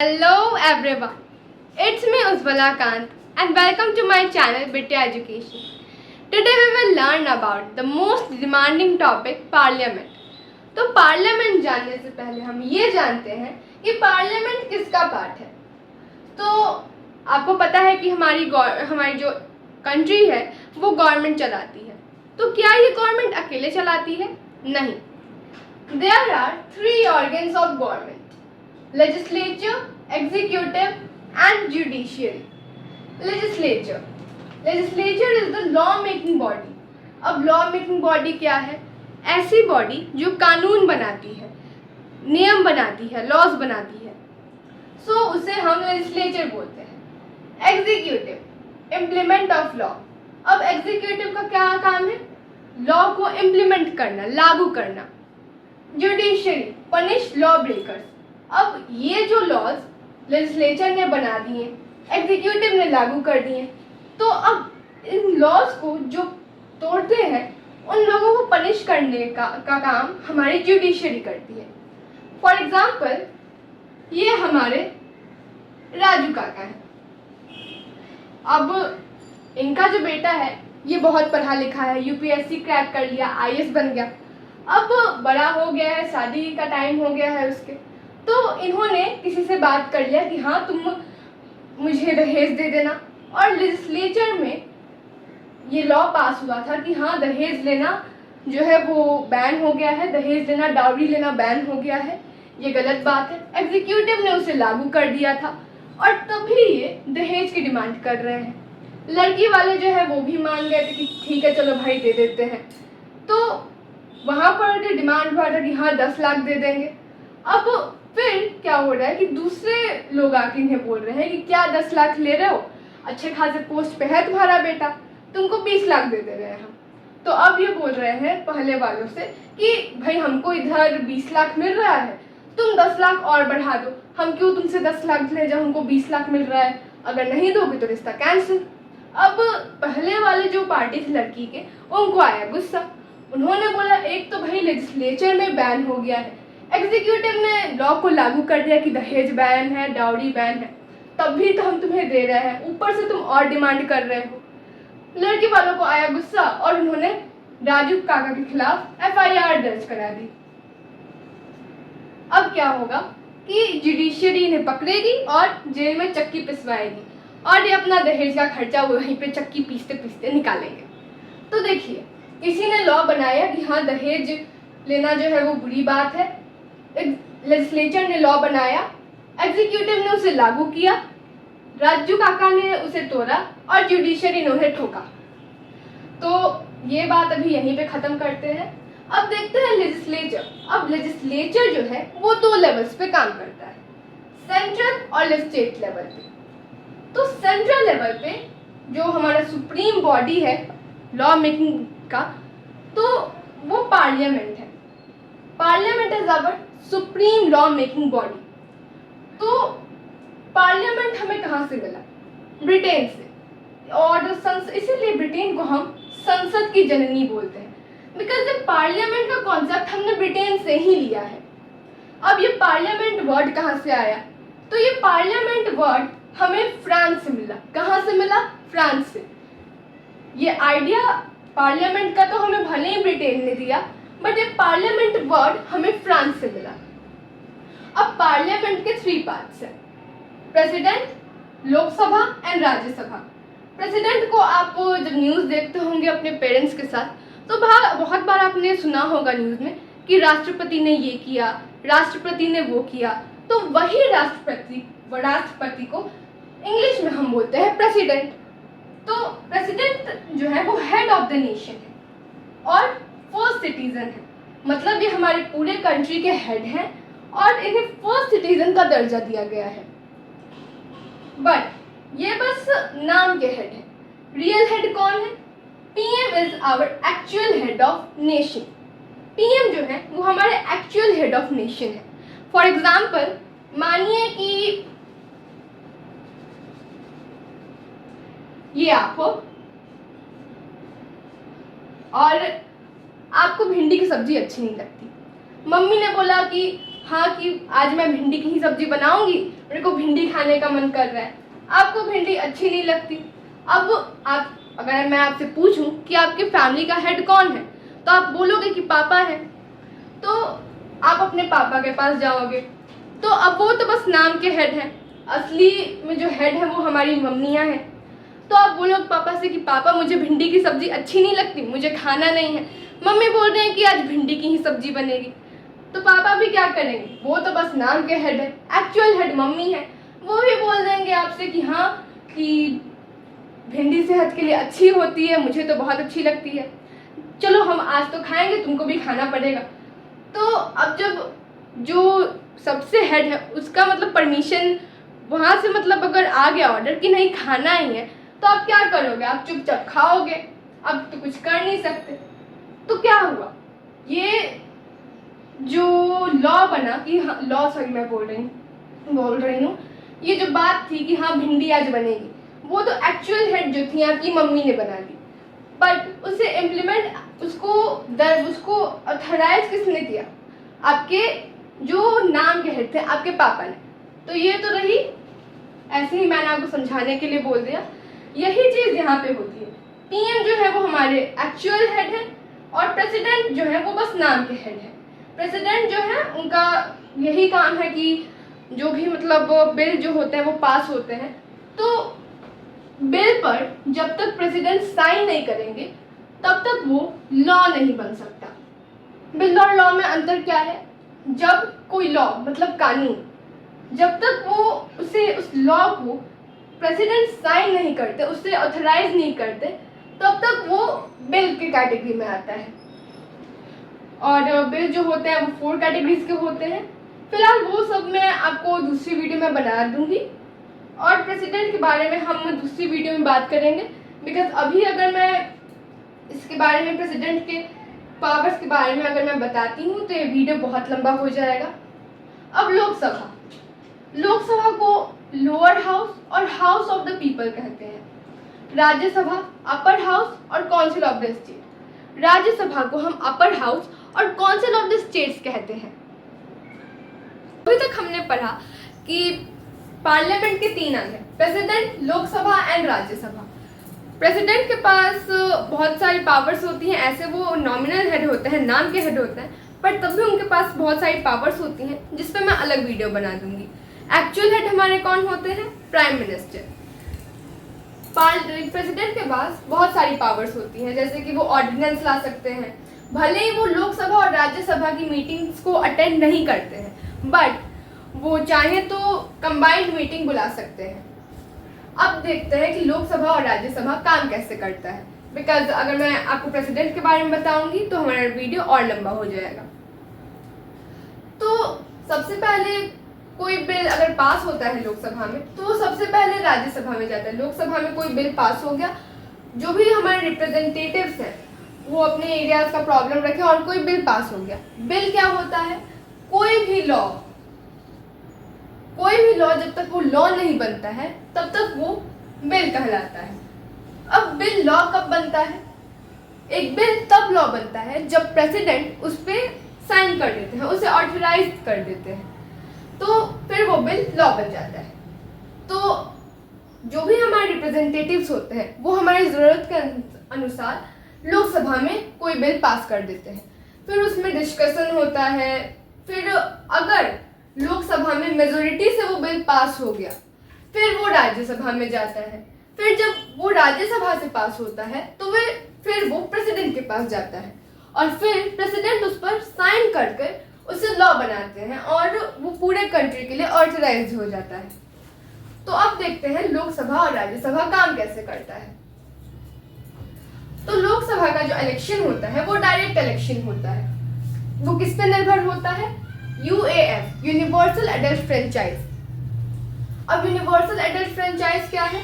Hello everyone, it's me Uzvala Kant and welcome to my channel Bitya Education. Today we will learn about the most demanding topic Parliament. तो parliament जानने से पहले हम ये जानते हैं कि पार्लियामेंट किसका पार्ट है। तो आपको पता है कि हमारी जो कंट्री है वो गवर्नमेंट चलाती है। तो क्या ये गवर्नमेंट अकेले चलाती है? नहीं। There are three organs of government: legislature, executive and judiciary. Legislature is the law making body. अब law making body क्या है? ऐसी बॉडी जो कानून बनाती है, नियम बनाती है, लॉज बनाती है, सो उसे हम लेजिस्लेचर बोलते हैं। Executive, implement of law. अब एग्जीक्यूटिव का क्या काम है? लॉ को इम्प्लीमेंट करना, लागू करना। Judiciary, punish law breakers. अब ये जो लॉज लेजिस्लेचर ने बना दिए, एग्जीक्यूटिव ने लागू कर दिए, तो अब इन लॉज को जो तोड़ते हैं उन लोगों को पनिश करने का काम हमारी जुडिशरी करती है। फॉर एग्जाम्पल, ये हमारे राजू काका है। अब इनका जो बेटा है ये बहुत पढ़ा लिखा है, यूपीएससी क्रैक कर लिया, आईएएस बन गया, अब बड़ा हो गया है, शादी का टाइम हो गया है उसके। तो इन्होंने किसी से बात कर लिया कि हाँ तुम मुझे दहेज दे देना, और लेजिस्लेचर में ये लॉ पास हुआ था कि हाँ दहेज लेना जो है वो बैन हो गया है, दहेज लेना, डाउरी लेना बैन हो गया है, ये गलत बात है। एग्जीक्यूटिव ने उसे लागू कर दिया था और तभी ये दहेज की डिमांड कर रहे हैं। लड़की वाले जो है वो भी मान गए थे कि ठीक है चलो भाई दे देते हैं। तो वहाँ पर जो डिमांड हुआ था कि हाँ 10 लाख दे देंगे। अब फिर क्या हो रहा है कि दूसरे लोग आके इन्हें बोल रहे हैं कि क्या 10 लाख ले रहे हो, अच्छे खासे पोस्ट पे है तुम्हारा बेटा, तुमको 20 लाख दे दे रहे हैं हम। तो अब ये बोल रहे हैं पहले वालों से कि भाई हमको इधर 20 लाख मिल रहा है, तुम 10 लाख और बढ़ा दो, हम क्यों तुमसे 10 लाख ले जब हमको 20 लाख मिल रहा है, अगर नहीं दोगे तो रिश्ता कैंसिल। अब पहले वाले जो पार्टी थी लड़की के, उनको आया गुस्सा। उन्होंने बोला एक तो भाई लेजिस्लेचर में बैन हो गया है, एग्जीक्यूटिव ने लॉ को लागू कर दिया कि दहेज बैन है, डाउरी बैन है, तब भी तो हम तुम्हें दे रहे हैं, ऊपर से तुम और डिमांड कर रहे हो। लड़की वालों को आया गुस्सा और उन्होंने राजू काका के खिलाफ एफआईआर दर्ज करा दी। अब क्या होगा कि जुडिशरी इन्हें पकड़ेगी और जेल में चक्की पिसवाएगी और ये अपना दहेज का खर्चा वहीं पे चक्की पीसते पीसते निकालेंगे। तो देखिए, किसी ने लॉ बनाया कि हाँ दहेज लेना जो है वो बुरी बात है, लेजिस्लेचर ने लॉ बनाया, एग्जीक्यूटिव ने उसे लागू किया, राजू काका ने उसे तोड़ा और जुडिशरी ने उन्हें ठोका। तो ये बात अभी यहीं पे खत्म करते हैं। अब देखते हैं लेजिस्लेचर। अब लेजिस्लेचर जो है वो 2 लेवल्स पे काम करता है, सेंट्रल और स्टेट लेवल पे। तो सेंट्रल लेवल पे जो हमारा सुप्रीम बॉडी है लॉ मेकिंग का, तो वो पार्लियामेंट है। Parliament is our supreme law making body. तो पार्लियामेंट हमें कहाँ से मिला? ब्रिटेन से। और इसीलिए ब्रिटेन को हम संसद की जननी बोलते हैं, बिकॉज ये पार्लियामेंट का कॉन्सेप्ट हमने ब्रिटेन से ही लिया है। अब ये पार्लियामेंट वर्ड कहाँ से आया? तो ये पार्लियामेंट वर्ड हमें फ्रांस से मिला। कहाँ से मिला? फ्रांस से। ये आइडिया पार्लियामेंट का तो हमें भले ही ब्रिटेन ने दिया, बट ये पार्लियामेंट वर्ड हमें फ्रांस से मिला। अब पार्लियामेंट के 3 पार्ट्स हैं, president, Lok Sabha and Rajya Sabha. President को आप जब न्यूज़ देखते होंगे अपने पेरेंट्स के साथ, तो बहुत बार आपने सुना होगा न्यूज़ में कि राष्ट्रपति ने ये किया, राष्ट्रपति ने वो किया। तो वही राष्ट्रपति को इंग्लिश में हम बोलते हैं प्रेसिडेंट। तो प्रेसिडेंट जो है वो हेड ऑफ द नेशन है और फर्स्ट सिटीजन है, मतलब ये हमारे पूरे कंट्री के हेड हैं और इन्हें फर्स्ट सिटीजन का दर्जा दिया गया है। बट ये बस नाम के हेड है, रियल हेड कौन है? PM is our actual head of nation. PM जो है वो हमारे एक्चुअल हेड ऑफ नेशन है। फॉर एग्जाम्पल, मानिए कि ये आप हो और आपको भिंडी की सब्जी अच्छी नहीं लगती। मम्मी ने बोला कि हाँ कि आज मैं भिंडी की ही सब्जी बनाऊंगी, मेरे को भिंडी खाने का मन कर रहा है, आपको भिंडी अच्छी नहीं लगती। अब आप, अगर मैं आपसे पूछूं कि आपके फैमिली का हेड कौन है, तो आप बोलोगे कि पापा है। तो आप अपने पापा के पास जाओगे, तो अब वो तो बस नाम के हेड हैं, असली में जो हेड है वो हमारी मम्मियाँ हैं। तो आप बोलोगे पापा से कि पापा मुझे भिंडी की सब्ज़ी अच्छी नहीं लगती, मुझे खाना नहीं है। मम्मी बोल रहे हैं कि आज भिंडी की ही सब्ज़ी बनेगी। तो पापा भी क्या करेंगे, वो तो बस नाम के हेड है, एक्चुअल हेड मम्मी है। वो भी बोल देंगे आपसे कि हाँ, कि भिंडी सेहत के लिए अच्छी होती है, मुझे तो बहुत अच्छी लगती है, चलो हम आज तो खाएंगे, तुमको भी खाना पड़ेगा। तो अब जब जो सबसे हेड है उसका मतलब परमिशन वहाँ से मतलब अगर आ गया ऑर्डर कि नहीं खाना ही है, तो आप क्या करोगे, आप चुपचाप खाओगे, अब तो कुछ कर नहीं सकते। तो क्या हुआ, ये जो लॉ बना कि हाँ, लॉ सॉरी मैं बोल रही हूँ, ये जो बात थी कि हाँ भिंडी आज बनेगी, वो तो एक्चुअल हेड जो थी आपकी मम्मी ने बना दी, बट उसे इम्प्लीमेंट उसको ऑथराइज किसने किया, आपके जो नाम के हेड थे आपके पापा ने। तो ये तो रही, ऐसे ही मैंने आपको समझाने के लिए बोल दिया। यही चीज़ यहाँ पे होती है, पीएम जो है वो हमारे एक्चुअल हेड है और प्रेसिडेंट जो है वो बस नाम के हेड है। प्रेसिडेंट जो है उनका यही काम है कि जो भी मतलब बिल जो होते हैं वो पास होते हैं, तो बिल पर जब तक प्रेसिडेंट साइन नहीं करेंगे तब तक वो लॉ नहीं बन सकता। बिल और लॉ में अंतर क्या है, जब कोई लॉ मतलब कानून, जब तक वो उस लॉ को प्रेसिडेंट साइन नहीं करते, उससे ऑथराइज नहीं करते, तब तक वो बिल की कैटेगरी में आता है। और बिल जो होते हैं वो 4 कैटेगरीज के होते हैं। फिलहाल वो सब मैं आपको दूसरी वीडियो में बना दूंगी, और प्रेसिडेंट के बारे में हम दूसरी वीडियो में बात करेंगे, बिकॉज अभी अगर मैं इसके बारे में प्रेसिडेंट के पावर्स के बारे में अगर मैं बताती हूँ तो ये वीडियो बहुत लंबा हो जाएगा। अब लोकसभा को लोअर हाउस और हाउस ऑफ द पीपल कहते हैं, राज्यसभा अपर हाउस और council of the state. Rajya Sabha को हम अपर हाउस और काउंसिल ऑफ द स्टेट्स कहते हैं। अभी तक हमने पढ़ा कि पार्लियामेंट के 3 अंग हैं, president, Lok Sabha and Rajya Sabha. President के पास बहुत सारी पावर्स होती हैं, ऐसे वो नॉमिनल हेड होते हैं, नाम के हेड होते हैं, पर तब भी उनके पास बहुत सारी पावर्स होती हैं, जिस पे मैं अलग वीडियो बना दूंगी। एक्चुअल हेड हमारे कौन होते हैं, प्राइम मिनिस्टर। प्रेसिडेंट के पास बहुत सारी पावर्स होती हैं, जैसे कि वो ऑर्डिनेंस ला सकते हैं, भले ही वो लोकसभा और राज्यसभा की मीटिंग्स को अटेंड नहीं करते हैं, बट वो चाहे तो कंबाइंड मीटिंग बुला सकते हैं। अब देखते हैं कि लोकसभा और राज्यसभा काम कैसे करता है, बिकॉज अगर मैं आपको प्रेसिडेंट के बारे में बताऊंगी तो हमारा वीडियो और लंबा हो जाएगा। तो सबसे पहले कोई बिल अगर पास होता है लोकसभा में, तो वो सबसे पहले राज्यसभा में जाता है। लोकसभा में कोई बिल पास हो गया, जो भी हमारे रिप्रेजेंटेटिव्स हैं वो अपने एरियाज का प्रॉब्लम रखे और कोई बिल पास हो गया। बिल क्या होता है, कोई भी लॉ जब तक वो लॉ नहीं बनता है तब तक वो बिल कहलाता है। अब बिल लॉ कब बनता है, एक बिल तब लॉ बनता है जब प्रेसिडेंट उस पर साइन कर देते हैं, उसे ऑथराइज कर देते हैं, तो फिर वो बिल लॉ बन जाता है। तो जो भी हमारे रिप्रेजेंटेटिव्स होते हैं वो हमारी ज़रूरत के अनुसार लोकसभा में कोई बिल पास कर देते हैं, फिर उसमें डिस्कशन होता है, फिर अगर लोकसभा में मेजोरिटी से वो बिल पास हो गया फिर वो राज्यसभा में जाता है, फिर जब वो राज्यसभा से पास होता है तो फिर वो प्रेसिडेंट के पास जाता है, और फिर प्रेसिडेंट उस पर साइन कर उसे लॉ बनाते हैं और वो पूरे कंट्री के लिए ऑथराइज हो जाता है। तो अब देखते हैं लोकसभा और राज्यसभा काम कैसे करता है। तो लोकसभा का जो इलेक्शन होता है वो डायरेक्ट इलेक्शन होता है। वो किस पे निर्भर होता है, यूएएफ, यूनिवर्सल एडल्ट फ्रेंचाइज। अब यूनिवर्सल एडल्ट फ्रेंचाइज क्या है,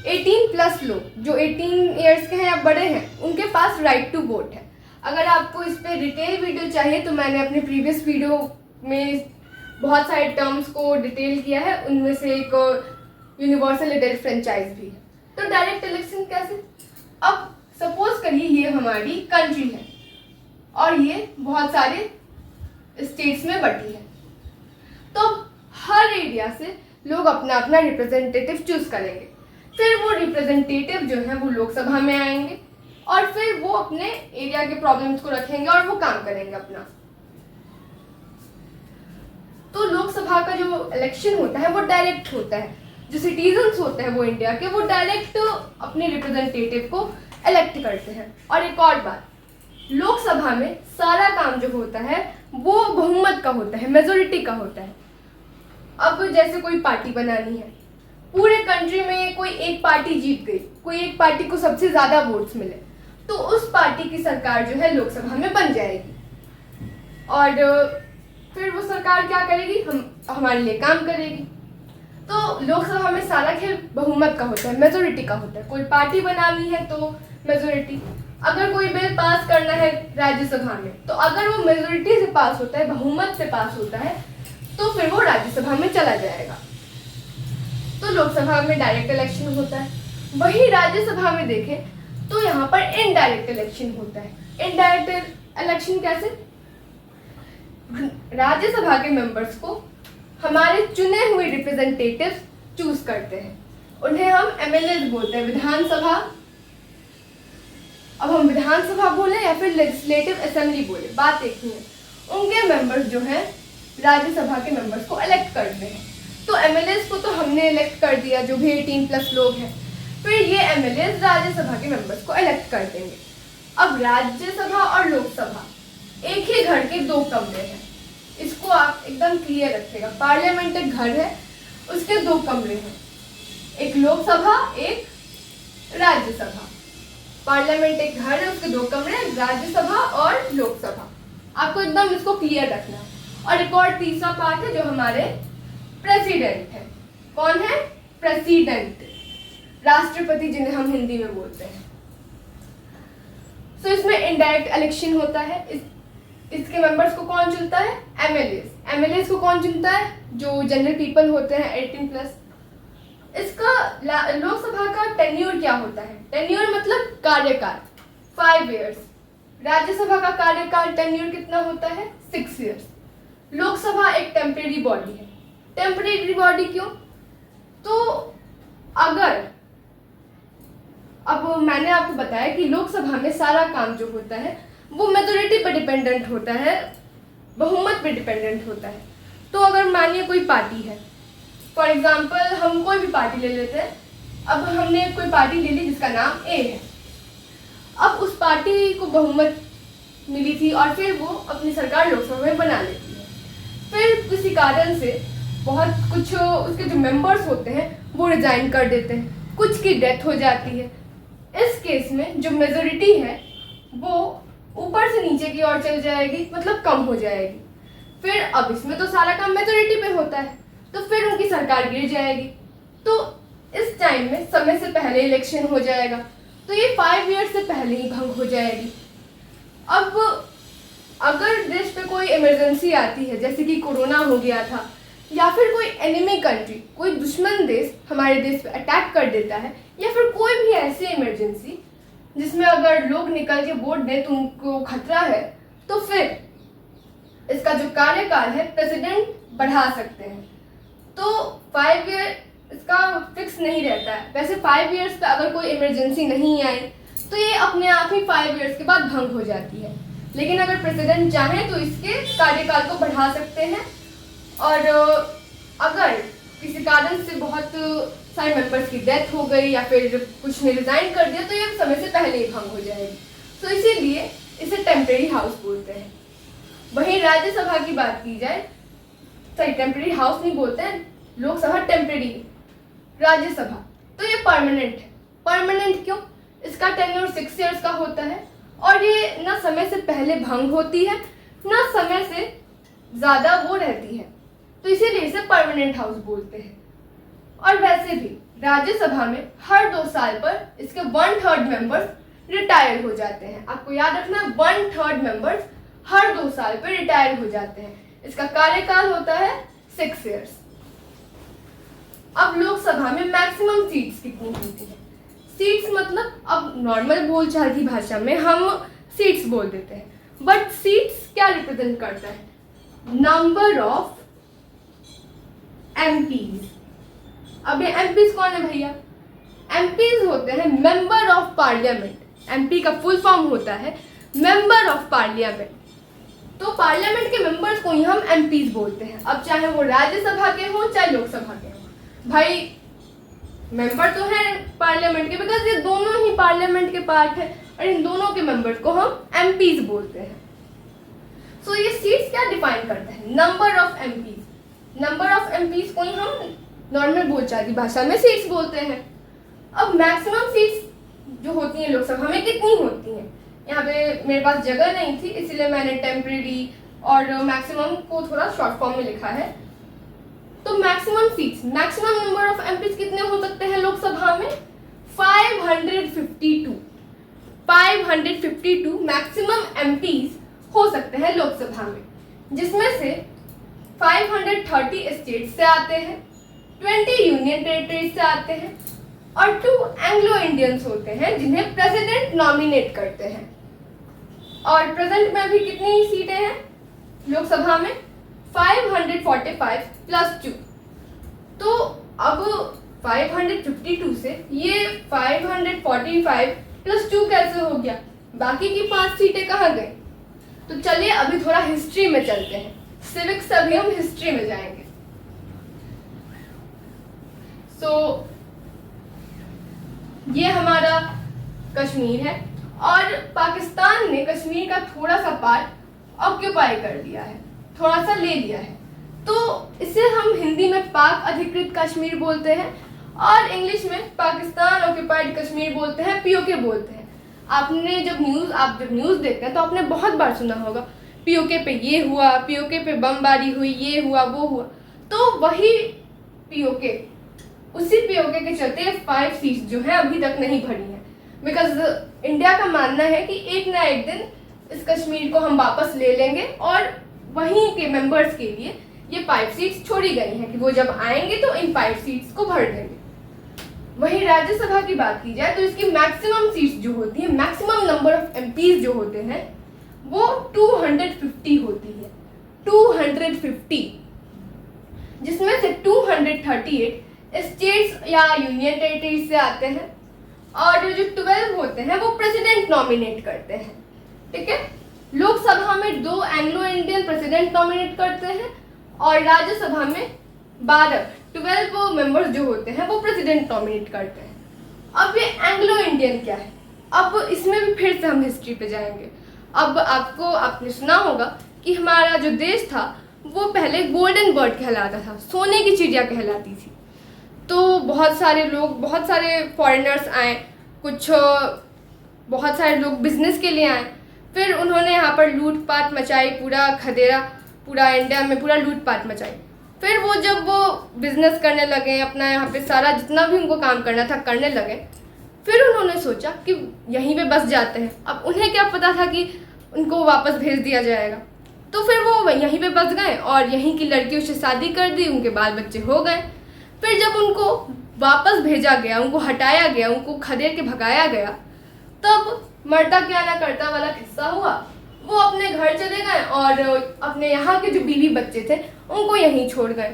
18+ लोग जो 18 ईयर्स के हैं या बड़े हैं उनके पास राइट टू वोट है। अगर आपको इस पे डिटेल वीडियो चाहिए तो मैंने अपने प्रीवियस वीडियो में बहुत सारे टर्म्स को डिटेल किया है, उनमें से एक यूनिवर्सल एडल्ट फ्रेंचाइज भी है। तो डायरेक्ट इलेक्शन कैसे, अब सपोज करिए ये हमारी कंट्री है और ये बहुत सारे स्टेट्स में बटी है, तो हर एरिया से लोग अपना अपना रिप्रेजेंटेटिव चूज करेंगे। फिर वो रिप्रेजेंटेटिव जो है वो लोकसभा में आएंगे और फिर वो अपने एरिया के प्रॉब्लम्स को रखेंगे और वो काम करेंगे अपना। तो लोकसभा का जो इलेक्शन होता है वो डायरेक्ट होता है। जो सिटीजन्स होते हैं वो इंडिया के, वो डायरेक्ट अपने रिप्रेजेंटेटिव को इलेक्ट करते हैं। और एक और बात, लोकसभा में सारा काम जो होता है वो बहुमत का होता है, मेजोरिटी का होता है। अब जैसे कोई पार्टी बनानी है, पूरे कंट्री में कोई एक पार्टी जीत गई, कोई एक पार्टी को सबसे ज्यादा वोट्स मिले, तो उस पार्टी की सरकार जो है लोकसभा में बन जाएगी और फिर वो सरकार क्या करेगी, हमारे लिए काम करेगी। तो लोकसभा में सारा खेल बहुमत का होता है, मेजोरिटी का होता है। कोई पार्टी बनानी है तो मेजोरिटी, अगर कोई बिल पास करना है राज्यसभा में तो अगर वो मेजोरिटी से पास होता है, बहुमत से पास होता है, तो फिर वो राज्यसभा में चला जाएगा। तो लोकसभा में डायरेक्ट इलेक्शन होता है। वही राज्यसभा में देखें तो यहाँ पर इनडायरेक्ट इलेक्शन होता है। इनडायरेक्ट इलेक्शन कैसे? राज्यसभा के मेंबर्स को हमारे चुने हुए रिप्रेजेंटेटिव्स चूज करते हैं, उन्हें हम एमएलए बोलते हैं, विधानसभा। अब हम विधानसभा बोले या फिर लेजिस्लेटिव असेंबली बोले, बात एक ही है। उनके मेंबर्स जो है राज्यसभा के मेंबर्स को इलेक्ट करते हैं। तो एमएलएस को तो हमने इलेक्ट कर दिया, जो भी 18+ लोग हैं, फिर ये एमएलएस राज्यसभा के मेंबर्स को इलेक्ट कर देंगे। अब राज्यसभा और लोकसभा एक ही घर के दो कमरे हैं, इसको आप एकदम क्लियर रखिएगा। पार्लियामेंट एक घर है, उसके दो कमरे हैं, एक लोकसभा एक राज्यसभा। पार्लियामेंट एक घर है, उसके दो कमरे, राज्यसभा और लोकसभा। आपको एकदम इसको क्लियर रखना है। और एक और तीसरा पार्ट है जो हमारे प्रेसिडेंट है। कौन है? प्रेसिडेंट, राष्ट्रपति जिन्हें हम हिंदी में बोलते हैं। तो इसमें इनडायरेक्ट इलेक्शन होता है। इसके मेंबर्स को कौन चुनता है? एमएलएस। एमएलएस को कौन चुनता है? जो जनरल पीपल होते हैं 18+। इसका लोकसभा का टेन्योर क्या होता है? टेन्योर मतलब कार्यकाल, 5 इयर्स। राज्यसभा का कार्यकाल टेन्योर कितना होता है? 6 इयर्स। लोकसभा एक टेम्परेरी बॉडी है। टेम्परेरी बॉडी क्यों? तो अगर अब मैंने आपको बताया कि लोकसभा में सारा काम जो होता है वो मेजोरिटी पर डिपेंडेंट होता है, बहुमत पर डिपेंडेंट होता है। तो अगर मानिए कोई पार्टी है, फॉर एग्जाम्पल हम कोई भी पार्टी ले लेते हैं। अब हमने कोई पार्टी ले ली जिसका नाम ए है। अब उस पार्टी को बहुमत मिली थी और फिर वो अपनी सरकार लोकसभा में बना लेती है। फिर किसी कारण से बहुत कुछ उसके जो मेंबर्स होते हैं वो रिजाइन कर देते हैं, कुछ की डेथ हो जाती है। इस केस में जो मेजोरिटी है वो ऊपर से नीचे की ओर चल जाएगी, मतलब कम हो जाएगी। फिर अब इसमें तो सारा काम मेजोरिटी पे होता है, तो फिर उनकी सरकार गिर जाएगी। तो इस टाइम में समय से पहले इलेक्शन हो जाएगा, तो ये 5 ईयर्स से पहले ही भंग हो जाएगी। अब अगर देश पे कोई इमरजेंसी आती है, जैसे कि कोरोना हो गया था, या फिर कोई एनिमी कंट्री, कोई दुश्मन देश हमारे देश पे अटैक कर देता है, या फिर कोई भी ऐसी इमरजेंसी जिसमें अगर लोग निकल के वोट दें तो उनको खतरा है, तो फिर इसका जो कार्यकाल है प्रेसिडेंट बढ़ा सकते हैं। तो 5 ईयर इसका फिक्स नहीं रहता है। वैसे 5 ईयर्स पे अगर कोई इमरजेंसी नहीं आई तो ये अपने आप ही 5 ईयर्स के बाद भंग हो जाती है। लेकिन अगर प्रेसिडेंट चाहे तो इसके कार्यकाल को बढ़ा सकते हैं, और अगर किसी कारण से बहुत सारे मेंबर्स की डेथ हो गई या फिर कुछ ने रिजाइन कर दिया तो ये समय से पहले ही भंग हो जाएगी। तो इसीलिए इसे टेम्परेरी हाउस बोलते हैं। वहीं राज्यसभा की बात की जाए, सॉरी टेम्परेरी हाउस नहीं बोलते हैं, लोकसभा टेम्परेरी, राज्यसभा तो ये परमानेंट है। परमानेंट क्यों? इसका टेन्योर 6 ईयर्स का होता है और ये ना समय से पहले भंग होती है ना समय से ज़्यादा वो रहती है, तो इसीलिए इसे परमानेंट हाउस बोलते हैं। और वैसे भी राज्यसभा में हर 2 साल पर इसके 1/3 मेंबर्स रिटायर हो जाते हैं। आपको याद रखना, 1/3 मेंबर्स हर 2 साल पर रिटायर हो जाते हैं। इसका कार्यकाल होता है 6 ईयर्स। अब लोकसभा में मैक्सिमम सीट्स कितनी होती है? सीट्स मतलब अब नॉर्मल बोलचाल की भाषा में हम सीट्स बोल देते हैं, बट सीट्स क्या रिप्रेजेंट करता है? नंबर ऑफ एमपीज, अब ये एमपीज कौन है भैया? एमपीज होते हैं मेंबर ऑफ पार्लियामेंट। एमपी का फुल फॉर्म होता है मेंबर ऑफ पार्लियामेंट। तो पार्लियामेंट के मेंबर्स को ही हम एमपीज बोलते हैं। अब चाहे वो राज्यसभा के हों चाहे लोकसभा के हों, भाई मेंबर तो है पार्लियामेंट के, बिकॉज ये दोनों ही पार्लियामेंट के पार्ट है और इन दोनों के मेंबर्स को हम एमपीज बोलते हैं। सो ये सीट्स क्या डिफाइन करते हैं? Number of MPs. Number of MPs को ही हम नॉर्मल बोलचाल की भाषा में सीट्स बोलते हैं। अब मैक्सिमम सीट्स जो होती हैं लोकसभा में कितनी होती हैं? यहाँ पे मेरे पास जगह नहीं थी इसलिए मैंने टेम्परेरी और मैक्सिमम को थोड़ा शॉर्ट फॉर्म में लिखा है। तो maximum seats, maximum number of MPs कितने हो सकते हैं लोकसभा में? 552। 552 मैक्सिमम एमपीज हो सकते हैं लोकसभा में, जिसमें से 530 स्टेट से आते हैं, 20 यूनियन टेरिटरीज से आते हैं और 2 एंग्लो इंडियंस होते हैं जिन्हें प्रेसिडेंट नॉमिनेट करते हैं। और प्रेजेंट में अभी कितनी सीटें हैं लोकसभा में? 545 प्लस 2। तो अब 552 से ये 545 प्लस 2 कैसे हो गया? बाकी की 5 सीटें कहाँ गई? तो चलिए अभी थोड़ा हिस्ट्री में चलते हैं। सिविक्स से अभी हम हिस्ट्री में जाएंगे। सो ये हमारा कश्मीर है और पाकिस्तान ने कश्मीर का थोड़ा सा पार्ट ऑक्यूपाई कर लिया है, थोड़ा सा ले लिया है। तो इसे हम हिंदी में पाक अधिकृत कश्मीर बोलते हैं और इंग्लिश में पाकिस्तान ऑक्यूपाइड कश्मीर बोलते हैं, पीओके बोलते हैं। आप जब न्यूज़ देखते हैं तो आपने बहुत बार सुना होगा पीओके पे ये हुआ, पीओके पे बमबारी हुई, ये हुआ वो हुआ। तो वही पीओके, उसी पीओके के चलते 5 सीट्स जो है अभी तक नहीं भरी हैं, बिकॉज इंडिया का मानना है कि एक ना एक दिन इस कश्मीर को हम वापस ले लेंगे और वहीं के मेंबर्स के लिए ये 5 सीट्स छोड़ी गई हैं कि वो जब आएंगे तो इन 5 सीट्स को भर देंगे। वहीं राज्यसभा की बात की जाए तो इसकी मैक्सिमम सीट्स जो होती है, मैक्सिमम नंबर ऑफ एमपीज जो होते हैं वो 250 होती है। 250, जिसमें से 238 स्टेट्स या यूनियन टेरिटरीज से आते हैं और जो 12 होते हैं वो प्रेसिडेंट नॉमिनेट करते हैं। ठीक है, लोकसभा में 2 एंग्लो इंडियन प्रेसिडेंट नॉमिनेट करते हैं और राज्यसभा में 12 मेंबर्स जो होते हैं वो प्रेसिडेंट नॉमिनेट करते हैं। अब ये एंग्लो इंडियन क्या है? अब इसमें भी फिर से हम हिस्ट्री पे जाएंगे। अब आपने सुना होगा कि हमारा जो देश था वो पहले गोल्डन बर्ड कहलाता था, सोने की चिड़िया कहलाती थी। तो बहुत सारे फॉरेनर्स आए, बहुत सारे लोग बिजनेस के लिए आए, फिर उन्होंने यहाँ पर लूटपाट मचाई, पूरा इंडिया में पूरा लूटपाट मचाई। फिर जब वो बिजनेस करने लगे, अपना यहाँ पे सारा जितना भी उनको काम करना था करने लगे, फिर उन्होंने सोचा कि यहीं पे बस जाते हैं। अब उन्हें क्या पता था कि उनको वापस भेज दिया जाएगा, तो फिर वो यहीं पे बस गए और यहीं की लड़कियों से शादी कर दी, उनके बाल बच्चे हो गए। फिर जब उनको वापस भेजा गया, उनको हटाया गया, उनको खदेड़ के भगाया गया, तब मरता क्या ना करता वाला किस्सा हुआ। वो अपने घर चले गए और अपने यहाँ के जो बीवी बच्चे थे उनको यहीं छोड़ गए।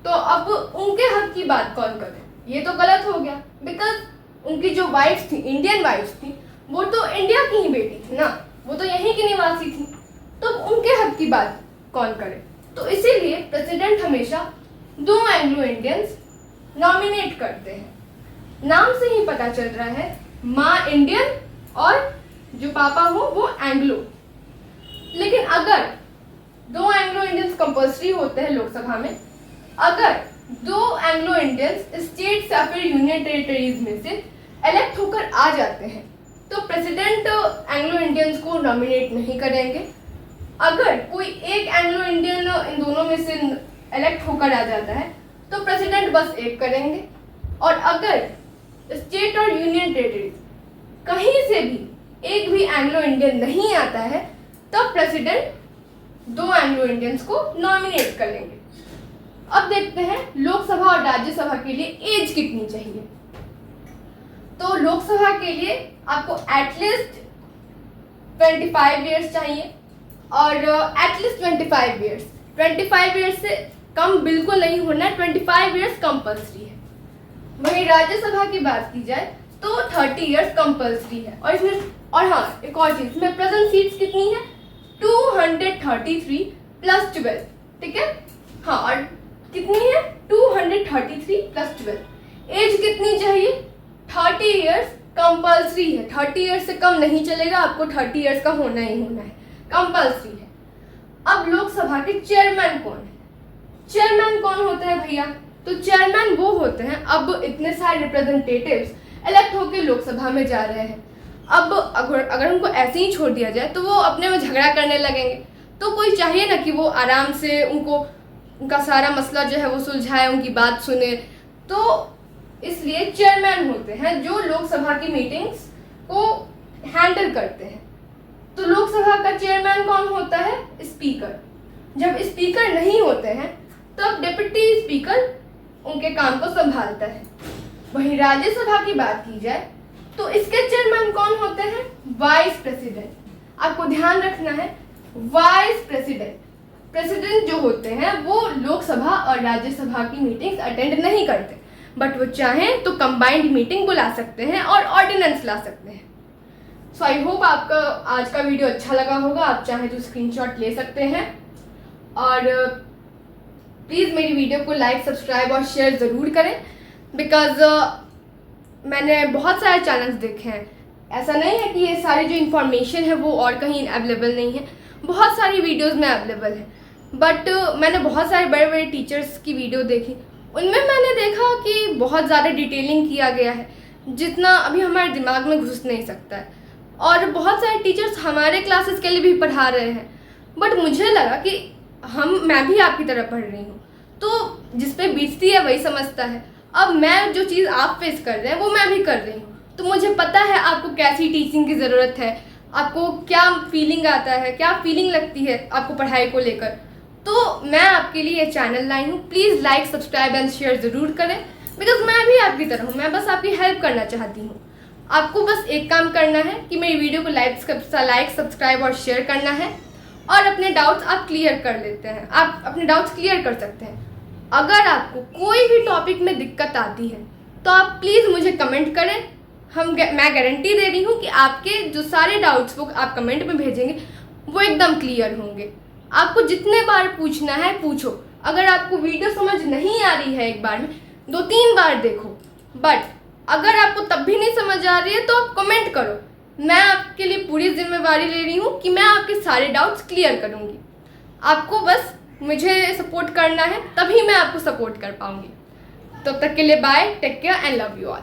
तो अब उनके हक की बात कौन करे? ये तो गलत हो गया, बिकॉज उनकी जो वाइफ्स थी, इंडियन वाइफ्स थी, वो तो इंडिया की ही बेटी थी ना, वो तो यहीं की निवासी थी। तो उनके हक की बात कौन करे? तो इसीलिए प्रेसिडेंट हमेशा 2 एंग्लो इंडियंस नॉमिनेट करते हैं। नाम से ही पता चल रहा है, माँ इंडियन और जो पापा हो वो एंग्लो। लेकिन अगर 2 एंग्लो इंडियंस कंपल्सरी होते हैं लोकसभा में, अगर 2 एंग्लो इंडियंस स्टेट्स या फिर यूनियन टेरिटरीज में से इलेक्ट होकर आ जाते हैं तो प्रेसिडेंट एंग्लो इंडियंस को नॉमिनेट नहीं करेंगे। अगर कोई एक एंग्लो इंडियन इन दोनों में से इलेक्ट होकर आ जाता है तो प्रेसिडेंट बस एक करेंगे। और अगर स्टेट और यूनियन टेरिटरीज कहीं से भी एक भी एंग्लो इंडियन नहीं आता है तब प्रेसिडेंट 2 एंग्लो इंडियंस को नॉमिनेट कर लेंगे। अब देखते हैं लोकसभा और राज्यसभा के लिए एज कितनी चाहिए। तो लोकसभा के लिए आपको एटलीस्ट 25 ईयर्स चाहिए और एटलीस्ट 25 ईयर्स से कम बिल्कुल नहीं होना है। 25 ईयर्स कंपल्सरी है। वहीं राज्यसभा की बात की जाए तो 30 इयर्स कंपल्सरी है। और हाँ, एक और चीज, इसमें प्रेजेंट सीट्स कितनी है? 233 प्लस 12, ठीक है। हाँ, और कितनी है? 233 प्लस 12। एज कितनी चाहिए? 30 इयर्स कंपल्सरी है। 30 इयर्स से कम नहीं चलेगा, आपको 30 इयर्स का होना ही होना है, कंपल्सरी है। अब लोकसभा के चेयरमैन कौन है? चेयरमैन कौन होते हैं भैया? तो चेयरमैन वो होते हैं, अब इतने सारे रिप्रेजेंटेटिव्स इलेक्ट होकर लोकसभा में जा रहे हैं, अब अगर उनको ऐसे ही छोड़ दिया जाए तो वो अपने में झगड़ा करने लगेंगे। तो कोई चाहिए ना कि वो आराम से उनका सारा मसला जो है वो सुलझाए, उनकी बात सुने। तो इसलिए चेयरमैन होते हैं जो लोकसभा की मीटिंग्स को हैंडल करते हैं। तो लोकसभा का चेयरमैन कौन होता है? स्पीकर। जब स्पीकर नहीं होते हैं तब डिप्टी स्पीकर उनके काम को संभालता है। वहीं राज्यसभा की बात की जाए तो इसके चेयरमैन कौन होते हैं? Vice president. आपको ध्यान रखना है, वाइस प्रेसिडेंट। प्रेसिडेंट जो होते हैं वो लोकसभा और राज्यसभा की मीटिंग्स अटेंड नहीं करते, बट वो चाहें तो कंबाइंड मीटिंग बुला सकते हैं और ऑर्डिनेंस ला सकते हैं। सो आई होप आपका आज का वीडियो अच्छा लगा होगा। आप चाहें तो स्क्रीनशॉट ले सकते हैं, और प्लीज़ मेरी वीडियो को लाइक, सब्सक्राइब और शेयर ज़रूर करें, बिकॉज मैंने बहुत सारे चैनल्स देखे हैं। ऐसा नहीं है कि ये सारी जो इन्फॉर्मेशन है वो और कहीं अवेलेबल नहीं है, बहुत सारी वीडियोस में अवेलेबल है। बट मैंने बहुत सारे बड़े बड़े टीचर्स की वीडियो देखी, उनमें मैंने देखा कि बहुत ज़्यादा डिटेलिंग किया गया है, जितना अभी हमारे दिमाग में घुस नहीं सकता है। और बहुत सारे टीचर्स हमारे क्लासेस के लिए भी पढ़ा रहे हैं, बट मुझे लगा कि मैं भी आपकी तरह पढ़ रही हूँ, तो जिस पे बीतती है वही समझता है। अब मैं जो चीज़ आप फेस कर रहे हैं वो मैं भी कर रही हूँ, तो मुझे पता है आपको कैसी टीचिंग की ज़रूरत है, आपको क्या फीलिंग आता है, क्या फीलिंग लगती है आपको पढ़ाई को लेकर। तो मैं आपके लिए ये चैनल लाई हूँ। Please like, subscribe and share ज़रूर करें, बिकॉज मैं भी आपकी तरह हूँ, मैं बस आपकी हेल्प करना चाहती हूँ। आपको बस एक काम करना है कि मेरी वीडियो को लाइक, सब्सक्राइब और शेयर करना है, और अपने डाउट्स आप क्लियर कर लेते हैं, आप अपने डाउट्स क्लियर कर सकते हैं। अगर आपको कोई भी टॉपिक में दिक्कत आती है तो आप प्लीज़ मुझे कमेंट करें। मैं गारंटी दे रही हूँ कि आपके जो सारे डाउट्स वो आप कमेंट में भेजेंगे वो एकदम क्लियर होंगे। आपको जितने बार पूछना है पूछो। अगर आपको वीडियो समझ नहीं आ रही है एक बार में, 2-3 बार देखो। बट अगर आपको तब भी नहीं समझ आ रही है तो आप कमेंट करो। मैं आपके लिए पूरी जिम्मेवारी ले रही हूँ कि मैं आपके सारे डाउट्स क्लियर करूँगी। आपको बस मुझे सपोर्ट करना है, तभी मैं आपको सपोर्ट कर पाऊँगी। तब तक के लिए bye, take care and love you all.